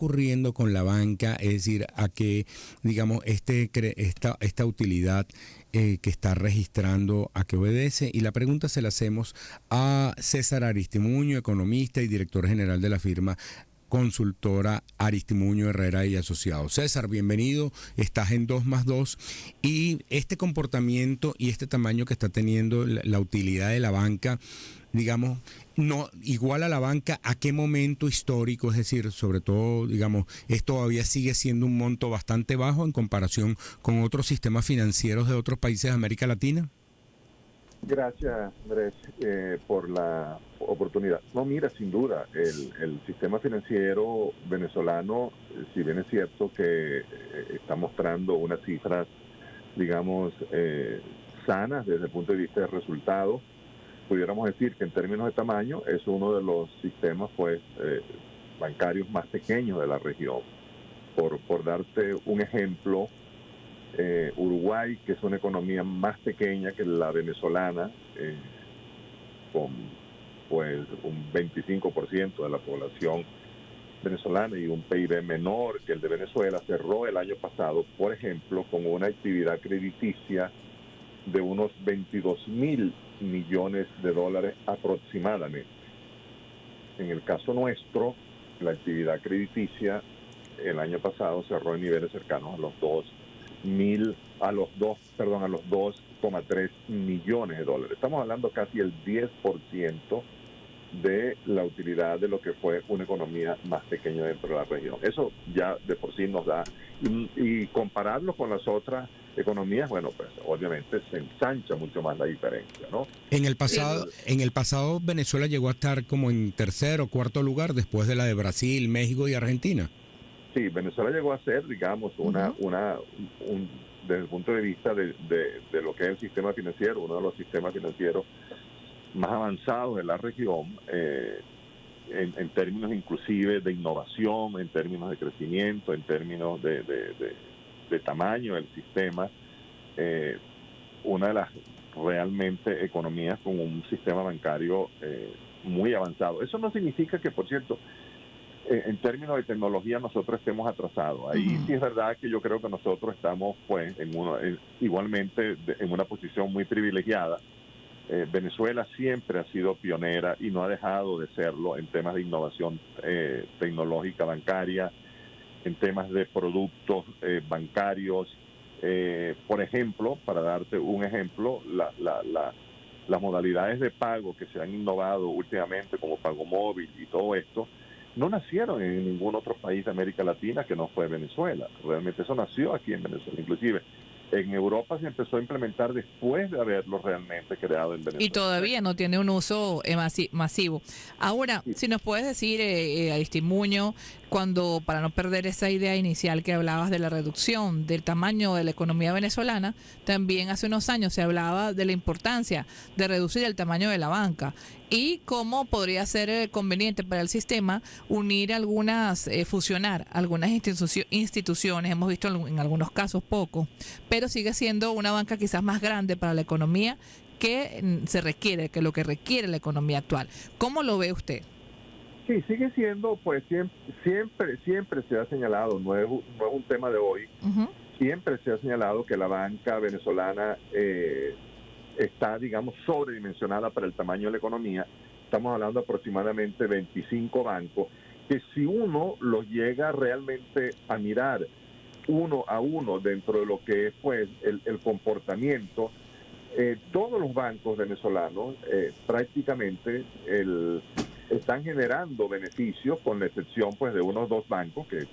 ocurriendo con la banca, es decir, a que, digamos, esta utilidad que está registrando, a qué obedece. Y la pregunta se la hacemos a César Aristimuño, economista y director general de la firma consultora Aristimuño Herrera y Asociados. César, bienvenido, estás en 2 más 2 y este comportamiento y este tamaño que está teniendo la utilidad de la banca, digamos, no igual a la banca, ¿a qué momento histórico? Es decir, sobre todo, digamos, esto todavía sigue siendo un monto bastante bajo en comparación con otros sistemas financieros de otros países de América Latina. Gracias, Andrés, por la oportunidad. No, mira, sin duda, el sistema financiero venezolano, si bien es cierto que está mostrando unas cifras, digamos, sanas desde el punto de vista de resultados, pudiéramos decir que en términos de tamaño es uno de los sistemas pues bancarios más pequeños de la región. Por darte un ejemplo, Uruguay, que es una economía más pequeña que la venezolana, con pues un 25% de la población venezolana y un PIB menor que el de Venezuela, cerró el año pasado, por ejemplo, con una actividad crediticia de unos 22.000 millones de dólares aproximadamente. En el caso nuestro, la actividad crediticia el año pasado cerró en niveles cercanos a los 2,3 millones de dólares. Estamos hablando casi el 10% de la utilidad de lo que fue una economía más pequeña dentro de la región. Eso ya de por sí nos da, y compararlo con las otras economías, bueno, pues obviamente se ensancha mucho más la diferencia, ¿no? En el pasado Venezuela llegó a estar como en tercer o cuarto lugar después de la de Brasil, México y Argentina. Sí, Venezuela llegó a ser, digamos, desde el punto de vista de lo que es el sistema financiero, uno de los sistemas financieros más avanzados de la región, en términos inclusive de innovación, en términos de crecimiento, en términos de tamaño del sistema, una de las realmente economías con un sistema bancario muy avanzado. Eso no significa que, por cierto, en términos de tecnología nosotros estemos atrasados. Ahí sí es verdad que yo creo que nosotros estamos pues igualmente en una posición muy privilegiada. Venezuela siempre ha sido pionera y no ha dejado de serlo en temas de innovación tecnológica bancaria, en temas de productos bancarios. Por ejemplo, para darte un ejemplo, las modalidades de pago que se han innovado últimamente, como pago móvil y todo esto, no nacieron en ningún otro país de América Latina que no fue Venezuela. Realmente eso nació aquí en Venezuela. Inclusive en Europa se empezó a implementar después de haberlo realmente creado en Venezuela. Y todavía no tiene un uso masivo. Ahora, Sí. si nos puedes decir, Aristimuño, cuando, para no perder esa idea inicial que hablabas de la reducción del tamaño de la economía venezolana, también hace unos años se hablaba de la importancia de reducir el tamaño de la banca y cómo podría ser conveniente para el sistema unir fusionar algunas instituciones, hemos visto en algunos casos poco, pero sigue siendo una banca quizás más grande para la economía que se requiere, que lo que requiere la economía actual. ¿Cómo lo ve usted? Sí, sigue siendo, pues siempre se ha señalado, no es un tema de hoy, siempre se ha señalado que la banca venezolana está, digamos, sobredimensionada para el tamaño de la economía. Estamos hablando de aproximadamente 25 bancos, que si uno los llega realmente a mirar uno a uno dentro de lo que es pues el comportamiento, todos los bancos venezolanos prácticamente están generando beneficios, con la excepción pues de unos 2 bancos que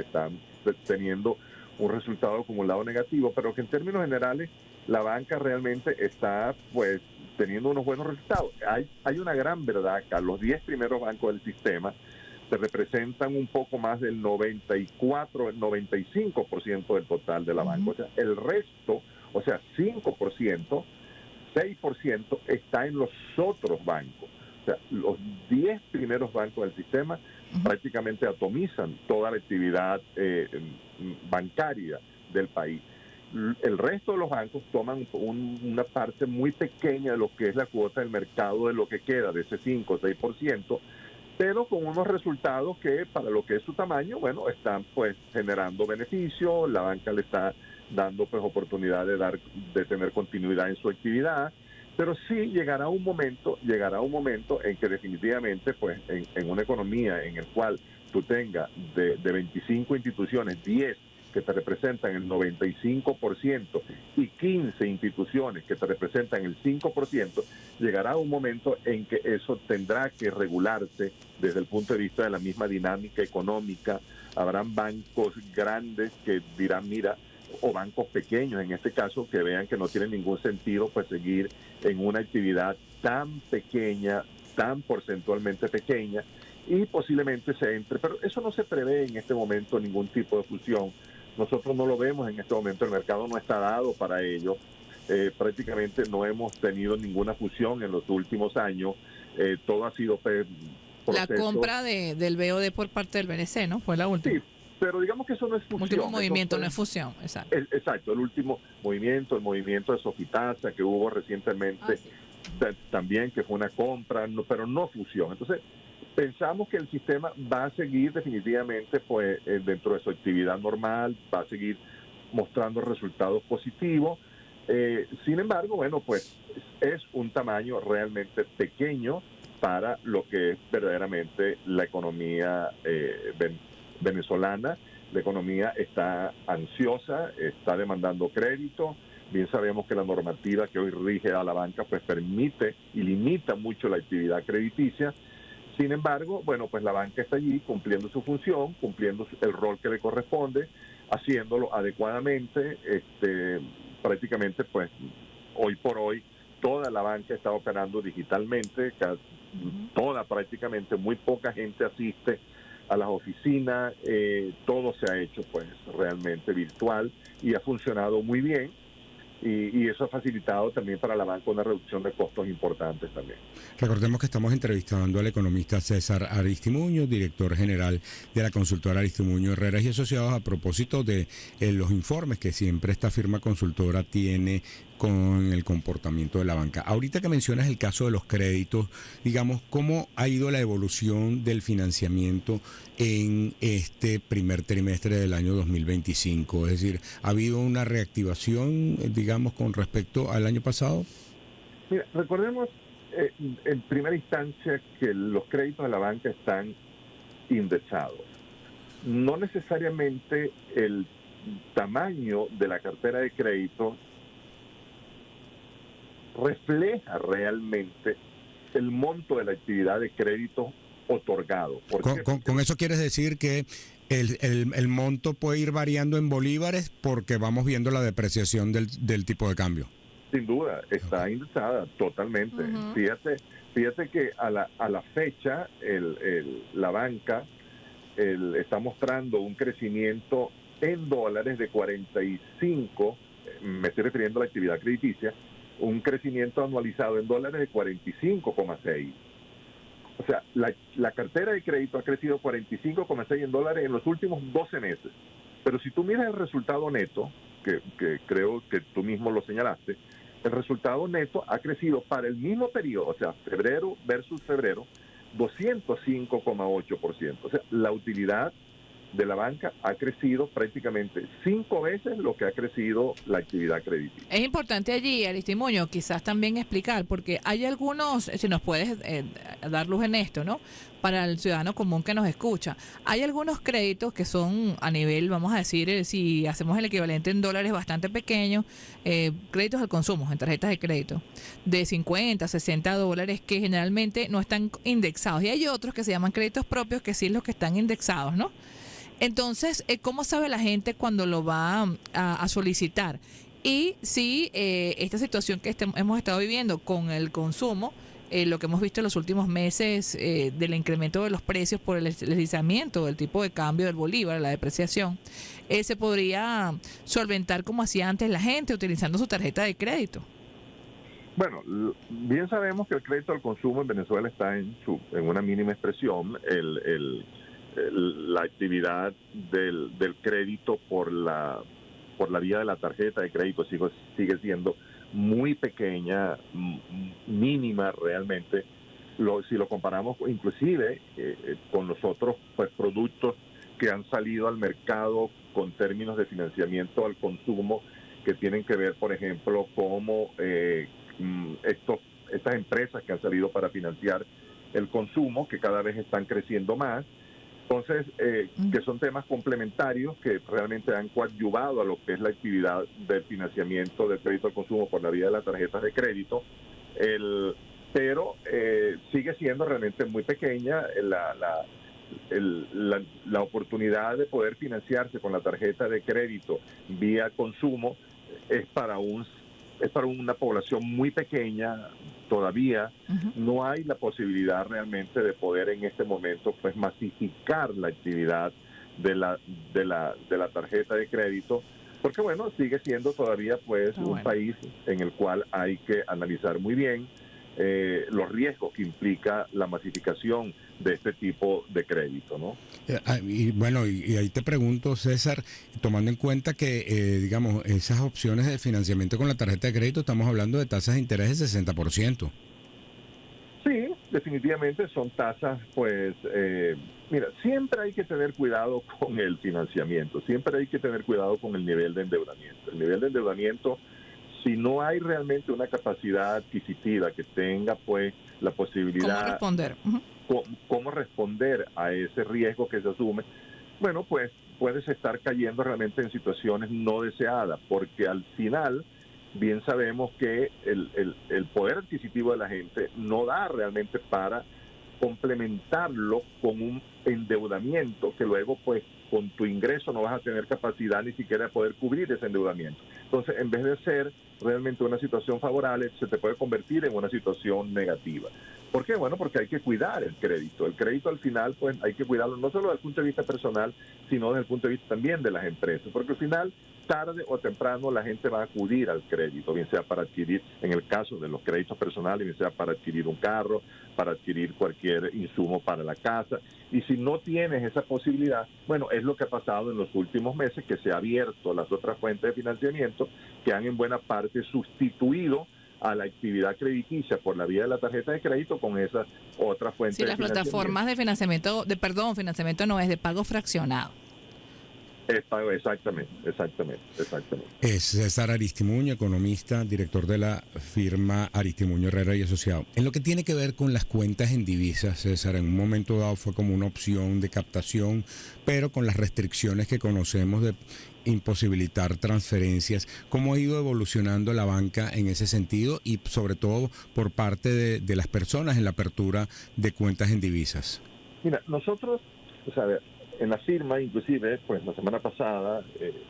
están teniendo un resultado acumulado negativo, pero que en términos generales la banca realmente está pues teniendo unos buenos resultados. Hay una gran verdad acá. Los 10 primeros bancos del sistema se representan un poco más del 94, 95% del total de la banca. O sea, el resto, o sea, 5%, 6% está en los otros bancos. O sea, los 10 primeros bancos del sistema prácticamente atomizan toda la actividad bancaria del país. El resto de los bancos toman una parte muy pequeña de lo que es la cuota del mercado de lo que queda, de ese 5 o 6%, pero con unos resultados que para lo que es su tamaño, bueno, están pues generando beneficios, la banca le está dando pues oportunidad de tener continuidad en su actividad, pero sí llegará un momento en que definitivamente pues en una economía en el cual tú tengas de 25 instituciones, 10 que te representan el 95% y 15 instituciones que te representan el 5%, llegará un momento en que eso tendrá que regularse desde el punto de vista de la misma dinámica económica. Habrán bancos grandes que dirán, mira, o bancos pequeños en este caso, que vean que no tiene ningún sentido pues seguir en una actividad tan pequeña, tan porcentualmente pequeña, y posiblemente se entre, pero eso no se prevé en este momento ningún tipo de fusión. Nosotros no lo vemos en este momento, el mercado no está dado para ello. Prácticamente no hemos tenido ninguna fusión en los últimos años. Todo ha sido proceso. La compra del BOD por parte del BNC, ¿no? Fue la última. Sí, pero digamos que eso no es fusión. Último movimiento, no es fusión, exacto. Exacto, el último movimiento, el movimiento de Sofitasa que hubo recientemente, sí. También que fue una compra, pero no fusión. Entonces, pensamos que el sistema va a seguir definitivamente pues dentro de su actividad normal, va a seguir mostrando resultados positivos. Sin embargo, bueno, pues es un tamaño realmente pequeño para lo que es verdaderamente la economía venezolana. La economía está ansiosa, está demandando crédito. Bien sabemos que la normativa que hoy rige a la banca pues permite y limita mucho la actividad crediticia. Sin embargo, bueno, pues la banca está allí cumpliendo su función, cumpliendo el rol que le corresponde, haciéndolo adecuadamente. Prácticamente, pues, hoy por hoy, toda la banca está operando digitalmente, toda prácticamente, muy poca gente asiste a las oficinas, todo se ha hecho, pues, realmente virtual y ha funcionado muy bien. Y eso ha facilitado también para la banca una reducción de costos importantes también. Recordemos que estamos entrevistando al economista César Aristimuño, director general de la consultora Aristimuño Herreras y Asociados, a propósito de los informes que siempre esta firma consultora tiene con el comportamiento de la banca. Ahorita que mencionas el caso de los créditos, digamos, ¿cómo ha ido la evolución del financiamiento en este primer trimestre del año 2025? Es decir, ¿ha habido una reactivación, digamos, con respecto al año pasado? Mira, recordemos en primera instancia que los créditos de la banca están indexados. No necesariamente el tamaño de la cartera de crédito refleja realmente el monto de la actividad de crédito otorgado. Con eso quieres decir que el monto puede ir variando en bolívares porque vamos viendo la depreciación del tipo de cambio. Sin duda, está indexada totalmente. Fíjate que a la fecha la banca está mostrando un crecimiento en dólares de 45, me estoy refiriendo a la actividad crediticia, un crecimiento anualizado en dólares de 45,6. O sea, la cartera de crédito ha crecido 45,6 en dólares en los últimos 12 meses. Pero si tú miras el resultado neto, que creo que tú mismo lo señalaste, el resultado neto ha crecido para el mismo periodo, o sea, febrero versus febrero, 205,8%. O sea, la utilidad de la banca ha crecido prácticamente 5 veces lo que ha crecido la actividad crediticia. Es importante allí, Aristimuño, quizás también explicar, porque hay algunos, si nos puedes dar luz en esto, ¿no? Para el ciudadano común que nos escucha, hay algunos créditos que son a nivel, vamos a decir, si hacemos el equivalente en dólares bastante pequeño, créditos al consumo, en tarjetas de crédito, de 50, 60 dólares, que generalmente no están indexados. Y hay otros que se llaman créditos propios, que sí los que están indexados, ¿no? Entonces, ¿cómo sabe la gente cuando lo va a solicitar? Y si esta situación que hemos estado viviendo con el consumo, lo que hemos visto en los últimos meses del incremento de los precios por el deslizamiento del tipo de cambio del bolívar, la depreciación, se podría solventar como hacía antes la gente utilizando su tarjeta de crédito. Bueno, bien sabemos que el crédito al consumo en Venezuela está en una mínima expresión. La actividad del crédito por la vía de la tarjeta de crédito sigue siendo muy pequeña, mínima realmente. si lo comparamos inclusive con los otros pues, productos que han salido al mercado con términos de financiamiento al consumo, que tienen que ver, por ejemplo, como estas empresas que han salido para financiar el consumo, que cada vez están creciendo más. Entonces, que son temas complementarios que realmente han coadyuvado a lo que es la actividad del financiamiento del crédito al consumo por la vía de las tarjetas de crédito, pero sigue siendo realmente muy pequeña la oportunidad de poder financiarse con la tarjeta de crédito vía consumo. Es para una población muy pequeña todavía. No hay la posibilidad realmente de poder en este momento pues masificar la actividad de la tarjeta de crédito, porque bueno, sigue siendo todavía pues un país en el cual hay que analizar muy bien los riesgos que implica la masificación de este tipo de crédito, ¿no? Y bueno, y ahí te pregunto, César, tomando en cuenta que, digamos, esas opciones de financiamiento con la tarjeta de crédito, estamos hablando de tasas de interés de 60%. Sí, definitivamente son tasas, pues, mira, siempre hay que tener cuidado con el financiamiento, siempre hay que tener cuidado con el nivel de endeudamiento. El nivel de endeudamiento, si no hay realmente una capacidad adquisitiva que tenga pues la posibilidad... ¿Cómo responder? Cómo responder a ese riesgo que se asume, bueno, pues puedes estar cayendo realmente en situaciones no deseadas, porque al final bien sabemos que el poder adquisitivo de la gente no da realmente para complementarlo con un endeudamiento que luego pues con tu ingreso no vas a tener capacidad ni siquiera de poder cubrir ese endeudamiento. Entonces, en vez de ser realmente una situación favorable, se te puede convertir en una situación negativa. ¿Por qué? Bueno, porque hay que cuidar el crédito. El crédito al final, pues hay que cuidarlo no solo desde el punto de vista personal, sino desde el punto de vista también de las empresas. Porque al final, tarde o temprano, la gente va a acudir al crédito, bien sea para adquirir, en el caso de los créditos personales, bien sea para adquirir un carro, para adquirir cualquier insumo para la casa. Y si no tienes esa posibilidad, bueno, es lo que ha pasado en los últimos meses, que se ha abierto las otras fuentes de financiamiento que han en buena parte sustituido a la actividad crediticia por la vía de la tarjeta de crédito con esa otra fuente de financiamiento. Sí, las plataformas de financiamiento no es de pago fraccionado. Exactamente. Es César Aristimuño, economista, director de la firma Aristimuño Herrera y Asociado. En lo que tiene que ver con las cuentas en divisas, César, en un momento dado fue como una opción de captación, pero con las restricciones que conocemos de imposibilitar transferencias. ¿Cómo ha ido evolucionando la banca en ese sentido y sobre todo por parte de las personas en la apertura de cuentas en divisas? Mira, nosotros, en la firma, inclusive, pues la semana pasada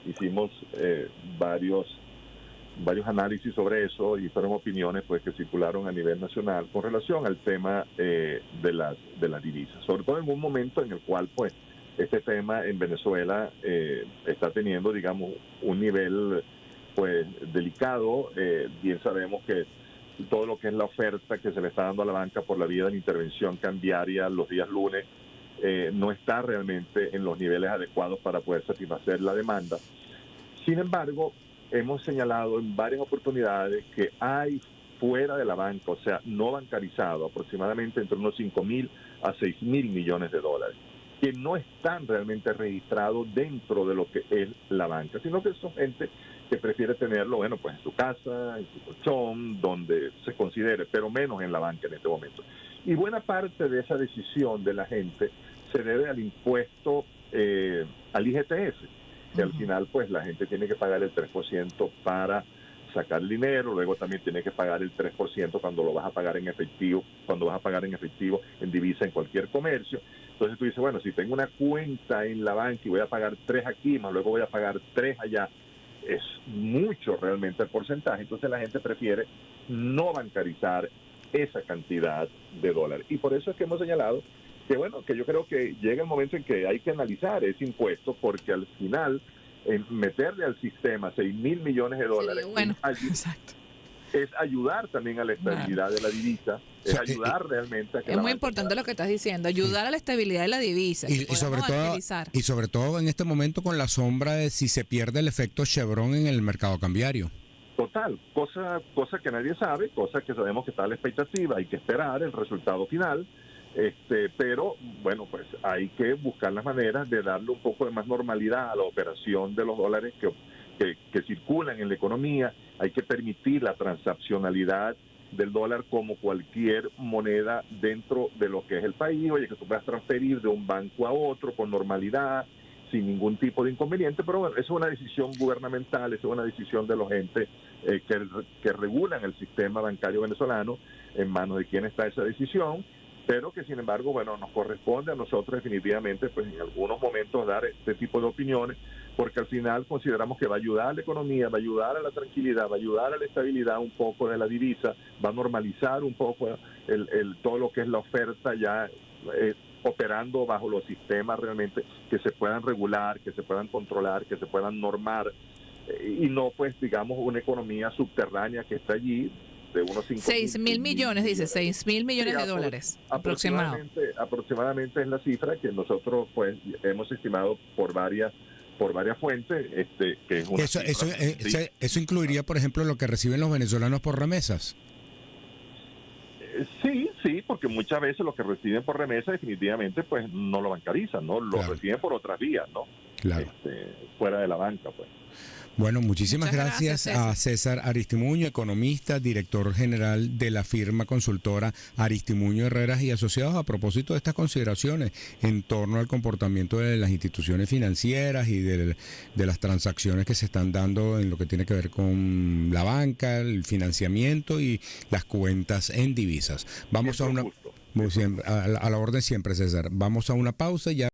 hicimos varios análisis sobre eso y fueron opiniones pues que circularon a nivel nacional con relación al tema de las divisas, sobre todo en un momento en el cual pues este tema en Venezuela está teniendo, digamos, un nivel pues delicado. Bien sabemos que todo lo que es la oferta que se le está dando a la banca por la vía de la intervención cambiaria los días lunes no está realmente en los niveles adecuados para poder satisfacer la demanda. Sin embargo, hemos señalado en varias oportunidades que hay fuera de la banca, o sea, no bancarizado, aproximadamente entre unos 5.000 a 6.000 millones de dólares, que no están realmente registrados dentro de lo que es la banca, sino que son gente que prefiere tenerlo, bueno, pues en su casa, en su colchón, donde se considere, pero menos en la banca en este momento. Y buena parte de esa decisión de la gente se debe al impuesto, al IGTF, que al final pues la gente tiene que pagar el 3% para sacar el dinero, luego también tiene que pagar el 3% cuando lo vas a pagar en efectivo, en divisa en cualquier comercio. Entonces tú dices, bueno, si tengo una cuenta en la banca y voy a pagar 3 aquí, más luego voy a pagar 3 allá, es mucho realmente el porcentaje. Entonces la gente prefiere no bancarizar esa cantidad de dólares. Y por eso es que hemos señalado que, bueno, que yo creo que llega el momento en que hay que analizar ese impuesto, porque al final meterle al sistema 6.000 millones de dólares es ayudar también a la estabilidad de la divisa, es ayudar realmente a que es muy importante lo que estás diciendo, ayudar a la estabilidad de la divisa y sobre todo en este momento con la sombra de si se pierde el efecto Chevron en el mercado cambiario. total, cosa que nadie sabe, cosa que sabemos que está a la expectativa, hay que esperar el resultado final, pero bueno, pues hay que buscar las maneras de darle un poco de más normalidad a la operación de los dólares que circulan en la economía, hay que permitir la transaccionalidad del dólar como cualquier moneda dentro de lo que es el país, oye, que tú puedas transferir de un banco a otro con normalidad, sin ningún tipo de inconveniente, pero bueno, eso es una decisión gubernamental, eso es una decisión de los entes que regulan el sistema bancario venezolano, en manos de quién está esa decisión, pero que sin embargo, bueno, nos corresponde a nosotros definitivamente, pues en algunos momentos dar este tipo de opiniones, porque al final consideramos que va a ayudar a la economía, va a ayudar a la tranquilidad, va a ayudar a la estabilidad un poco de la divisa, va a normalizar un poco todo lo que es la oferta ya operando bajo los sistemas realmente que se puedan regular, que se puedan controlar, que se puedan normar, y no pues digamos una economía subterránea que está allí de unos 6.000 millones, dice, 6.000 millones de dólares aproximadamente es la cifra que nosotros pues hemos estimado por varias fuentes, que es una eso incluiría, por ejemplo, lo que reciben los venezolanos por remesas. Sí, porque muchas veces lo que reciben por remesa definitivamente pues no lo bancarizan, ¿no? Lo reciben por otras vías, ¿no? Claro. Fuera de la banca, pues. Bueno, muchísimas gracias César. a César Aristimuño, economista, director general de la firma consultora Aristimuño Herreras y Asociados, a propósito de estas consideraciones en torno al comportamiento de las instituciones financieras y de las transacciones que se están dando en lo que tiene que ver con la banca, el financiamiento y las cuentas en divisas. Vamos a la orden siempre, César. Vamos a una pausa y ya